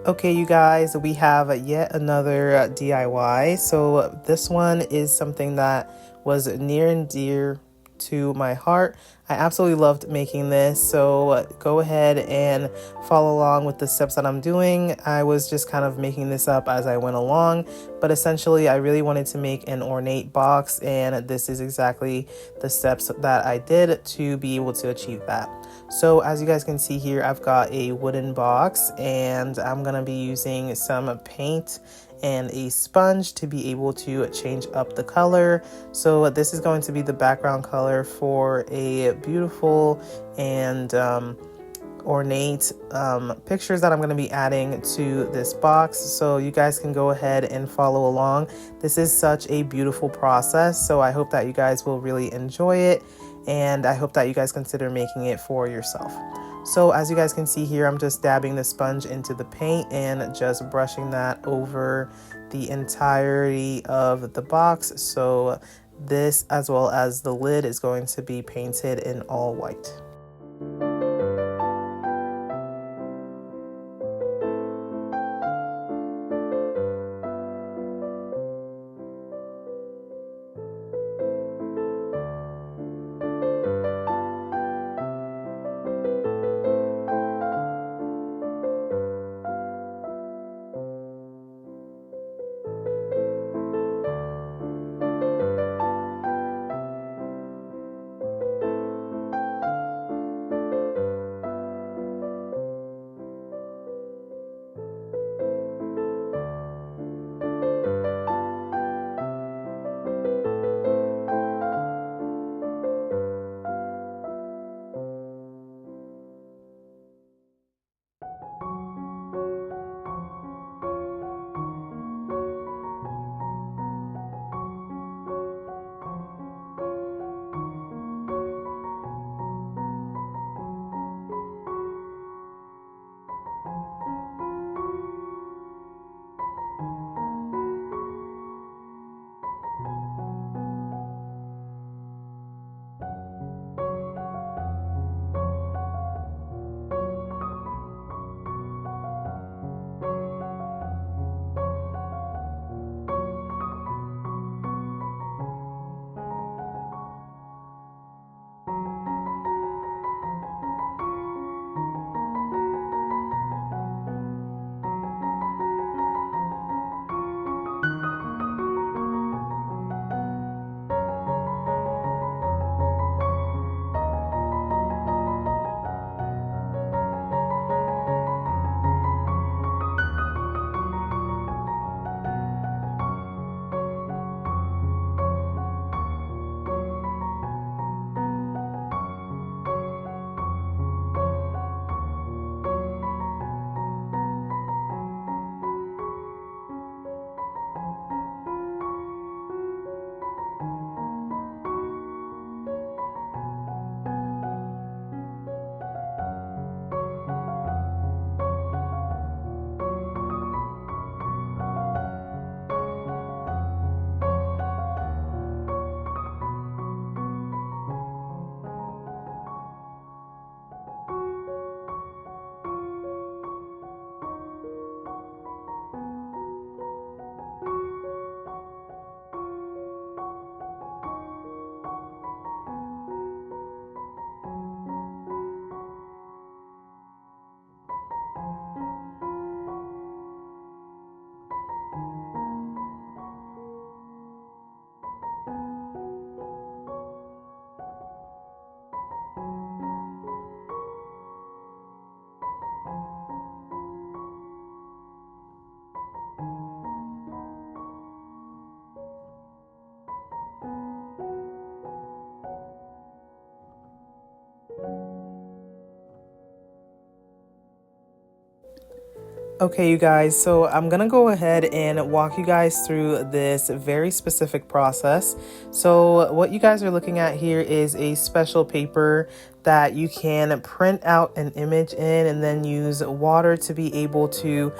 Okay, you guys, we have yet another DIY. So this one is something that was near and dear to my heart. I absolutely loved making this. So go ahead and follow along with the steps that I'm doing. I was just kind of making this up as I went along, but essentially I really wanted to make an ornate box, and this is exactly the steps that I did to be able to achieve that. So as you guys can see here, I've got a wooden box, and I'm gonna be using some paint and a sponge to be able to change up the color. So this is going to be the background color for a beautiful and ornate pictures that I'm going to be adding to this box. So you guys can go ahead and follow along. This is such a beautiful process, so I hope that you guys will really enjoy it, and I hope that you guys consider making it for yourself. So as you guys can see here, I'm just dabbing the sponge into the paint and just brushing that over the entirety of the box. So this, as well as the lid, is going to be painted in all white. Okay, you guys, so I'm gonna go ahead and walk you guys through this very specific process. So what you guys are looking at here is a special paper that you can print out an image in and then use water to be able to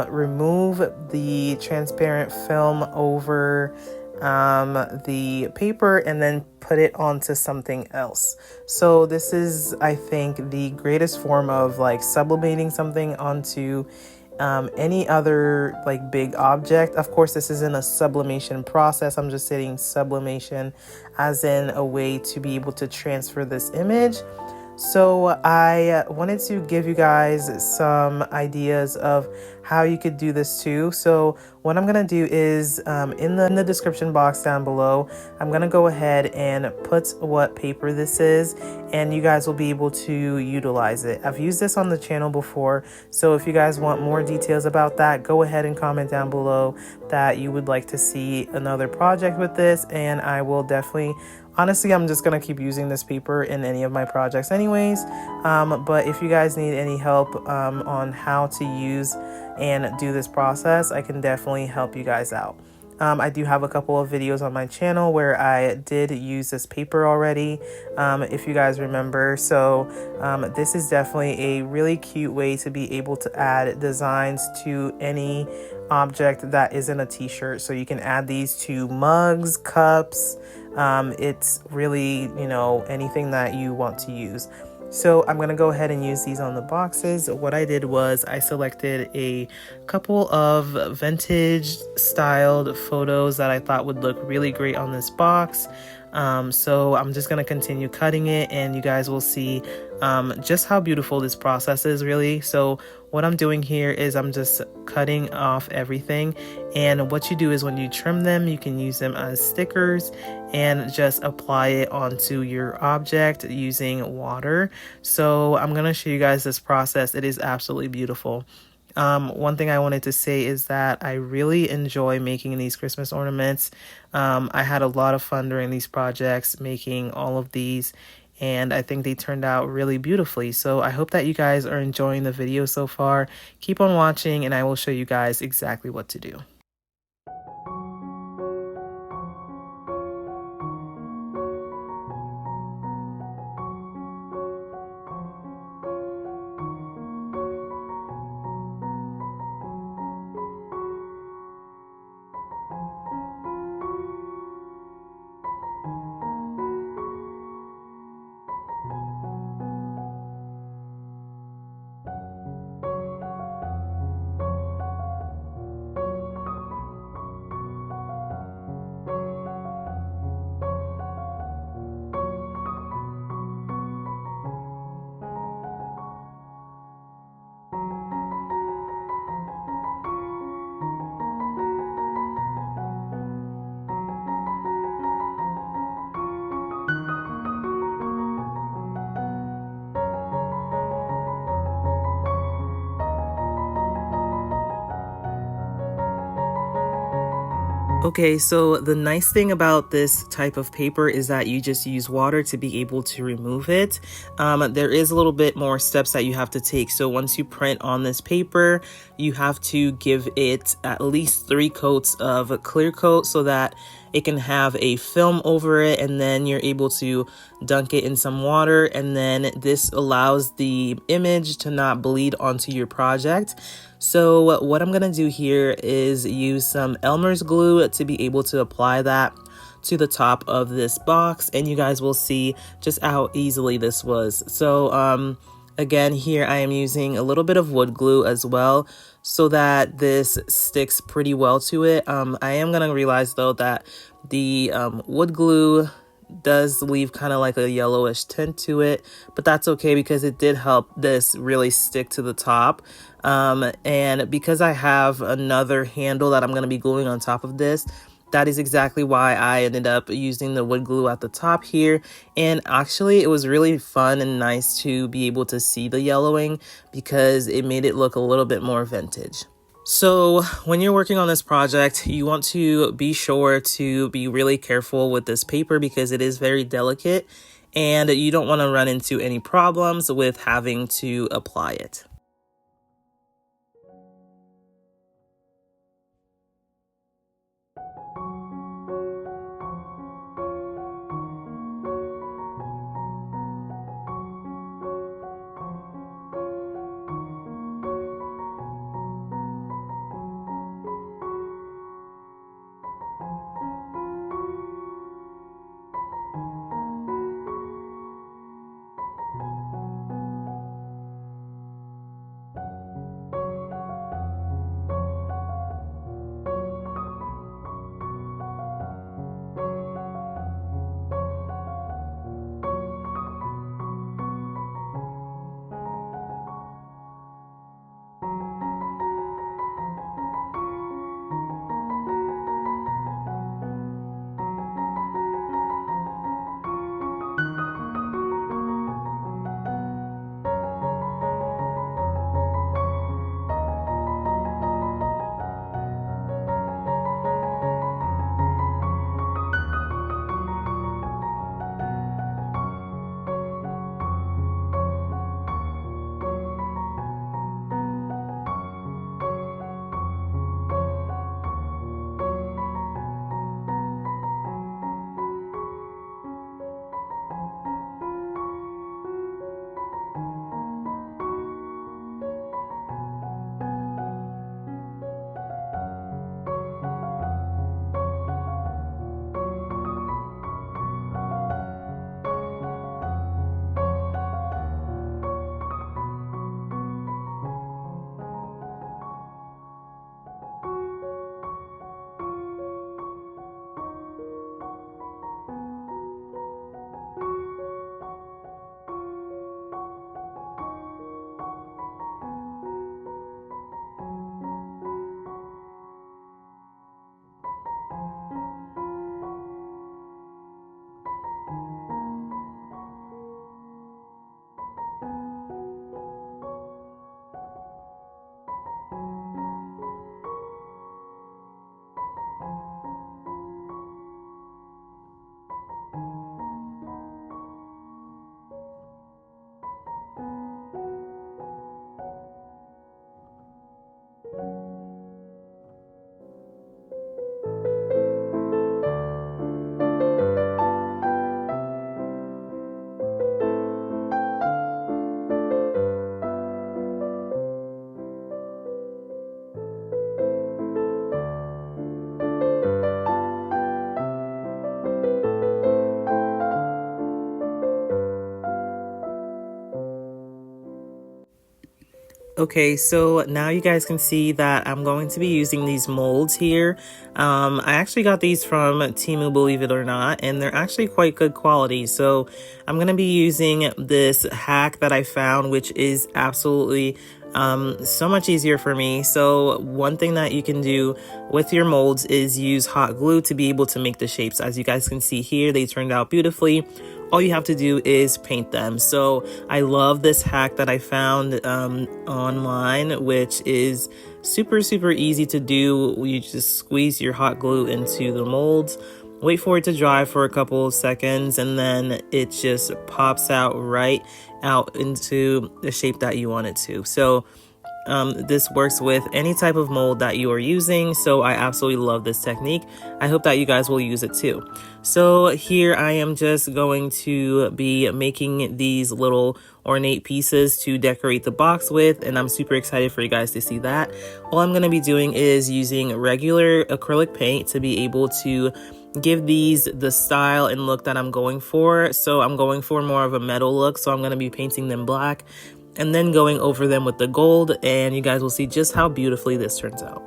remove the transparent film over the paper and then put it onto something else. So this is, I think, the greatest form of like sublimating something onto any other like big object. Of course, this isn't a sublimation process. I'm just saying sublimation as in a way to be able to transfer this image. So I wanted to give you guys some ideas of how you could do this too. So what I'm gonna do is in the description box down below, I'm gonna go ahead and put what paper this is, and you guys will be able to utilize it. I've used this on the channel before, so if you guys want more details about that, go ahead and comment down below that you would like to see another project with this, and I will definitely. Honestly, I'm just going to keep using this paper in any of my projects anyways, but if you guys need any help on how to use and do this process, I can definitely help you guys out. I do have a couple of videos on my channel where I did use this paper already, if you guys remember. So this is definitely a really cute way to be able to add designs to any object that isn't a t-shirt. So you can add these to mugs, cups. It's really, you know, anything that you want to use. So I'm going to go ahead and use these on the boxes. What I did was I selected a couple of vintage styled photos that I thought would look really great on this box. So I'm just going to continue cutting it, and you guys will see just how beautiful this process is really. So what I'm doing here is I'm just cutting off everything, and what you do is when you trim them, you can use them as stickers and just apply it onto your object using water. So I'm going to show you guys this process. It is absolutely beautiful. One thing I wanted to say is that I really enjoy making these Christmas ornaments. I had a lot of fun during these projects making all of these, and I think they turned out really beautifully. So I hope that you guys are enjoying the video so far. Keep on watching and I will show you guys exactly what to do. Okay, so the nice thing about this type of paper is that you just use water to be able to remove it. There is a little bit more steps that you have to take. So once you print on this paper, you have to give it at least 3 coats of a clear coat so that it can have a film over it, and then you're able to dunk it in some water, and then this allows the image to not bleed onto your project. So what I'm gonna do here is use some Elmer's glue to be able to apply that to the top of this box, and you guys will see just how easily this was. So again, here I am using a little bit of wood glue as well so that this sticks pretty well to it. I am gonna realize though that the wood glue does leave kind of like a yellowish tint to it, but that's okay because it did help this really stick to the top. And because I have another handle that I'm going to be gluing on top of this, that is exactly why I ended up using the wood glue at the top here. And actually it was really fun and nice to be able to see the yellowing because it made it look a little bit more vintage. So when you're working on this project, you want to be sure to be really careful with this paper because it is very delicate and you don't want to run into any problems with having to apply it. Okay, so now you guys can see that I'm going to be using these molds here. I actually got these from Temu, believe it or not, and they're actually quite good quality. So I'm going to be using this hack that I found, which is absolutely so much easier for me. So one thing that you can do with your molds is use hot glue to be able to make the shapes. As you guys can see here, they turned out beautifully. All you have to do is paint them. So I love this hack that I found online, which is super easy to do. You just squeeze your hot glue into the molds, wait for it to dry for a couple of seconds, and then it just pops out right out into the shape that you want it to. So this works with any type of mold that you are using, so I absolutely love this technique. I hope that you guys will use it too. So here I am just going to be making these little ornate pieces to decorate the box with, and I'm super excited for you guys to see that. All I'm going to be doing is using regular acrylic paint to be able to give these the style and look that I'm going for. So I'm going for more of a metal look, so I'm going to be painting them black and then going over them with the gold, and you guys will see just how beautifully this turns out.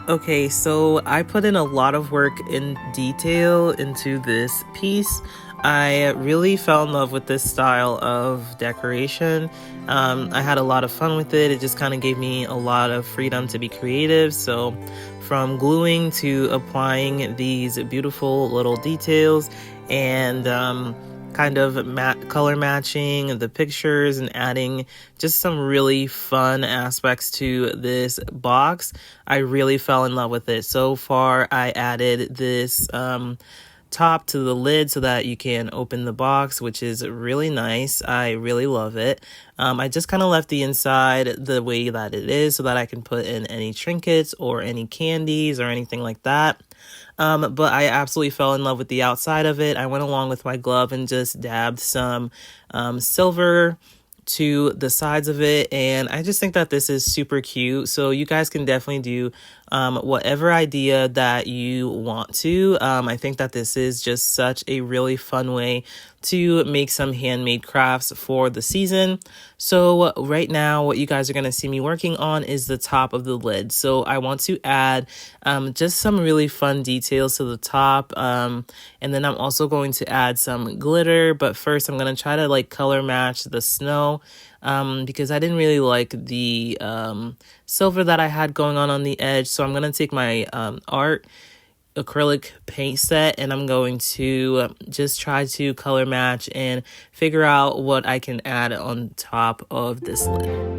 Okay, so I put in a lot of work in detail into this piece. I really fell in love with this style of decoration. I had a lot of fun with it. It just kind of gave me a lot of freedom to be creative. So from gluing to applying these beautiful little details and kind of color matching the pictures and adding just some really fun aspects to this box. I really fell in love with it. So far, I added this top to the lid so that you can open the box, which is really nice. I really love it. I just kind of left the inside the way that it is so that I can put in any trinkets or any candies or anything like that. But I absolutely fell in love with the outside of it. I went along with my glove and just dabbed some silver to the sides of it, and I just think that this is super cute. So you guys can definitely do whatever idea that you want to. I think that this is just such a really fun way to make some handmade crafts for the season. So right now, what you guys are going to see me working on is the top of the lid. So I want to add just some really fun details to the top, and then I'm also going to add some glitter. But first, I'm going to try to like color match the snow, because I didn't really like the silver that I had going on the edge. So I'm going to take my art acrylic paint set and I'm going to just try to color match and figure out what I can add on top of this lid.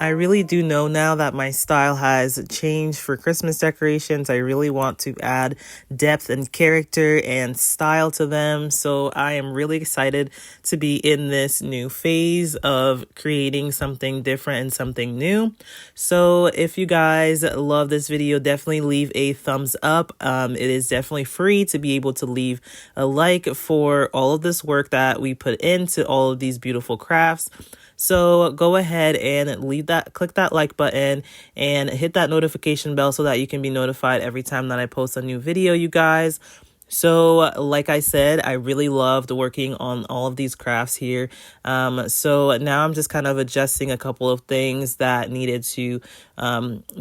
I really do know now that my style has changed for Christmas decorations. I really want to add depth and character and style to them. So I am really excited to be in this new phase of creating something different and something new. So if you guys love this video, definitely leave a thumbs up. It is definitely free to be able to leave a like for all of this work that we put into all of these beautiful crafts. So go ahead and click that like button and hit that notification bell so that you can be notified every time that I post a new video, you guys. So like I said, I really loved working on all of these crafts here. So now I'm just kind of adjusting a couple of things that needed to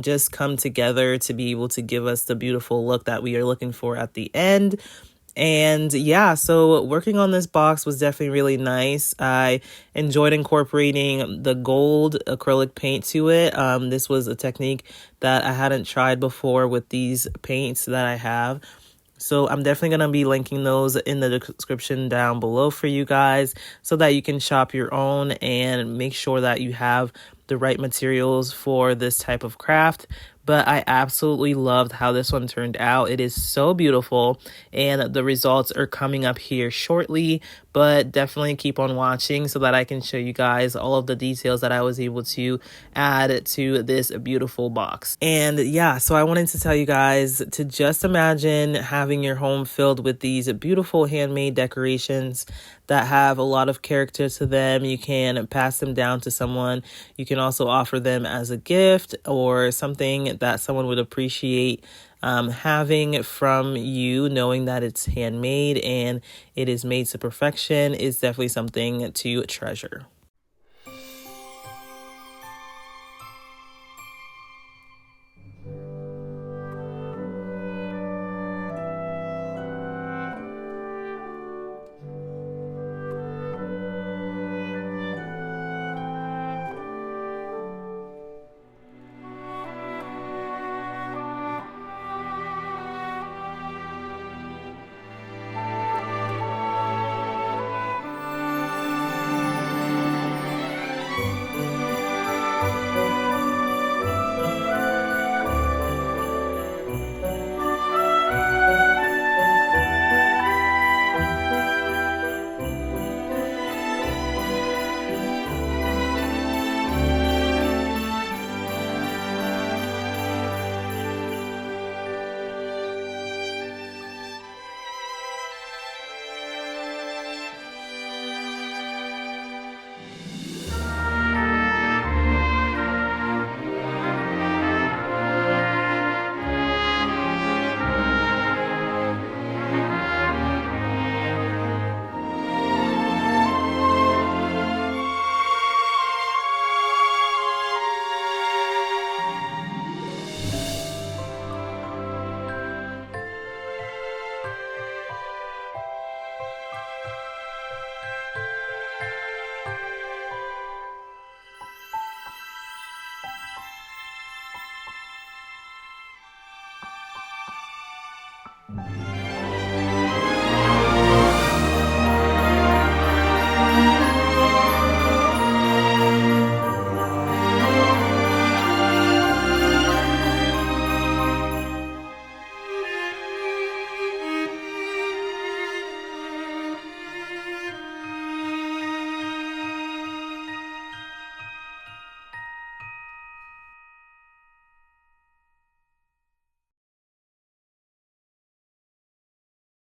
just come together to be able to give us the beautiful look that we are looking for at the end. And yeah, so working on this box was definitely really nice. I enjoyed incorporating the gold acrylic paint to it. This was a technique that I hadn't tried before with these paints that I have. So I'm definitely going to be linking those in the description down below for you guys so that you can shop your own and make sure that you have the right materials for this type of craft. But I absolutely loved how this one turned out. It is so beautiful, and the results are coming up here shortly, but definitely keep on watching so that I can show you guys all of the details that I was able to add to this beautiful box. And yeah, so I wanted to tell you guys to just imagine having your home filled with these beautiful handmade decorations that have a lot of character to them. You can pass them down to someone. You can also offer them as a gift or something that someone would appreciate having from you, knowing that it's handmade and it is made to perfection is definitely something to treasure.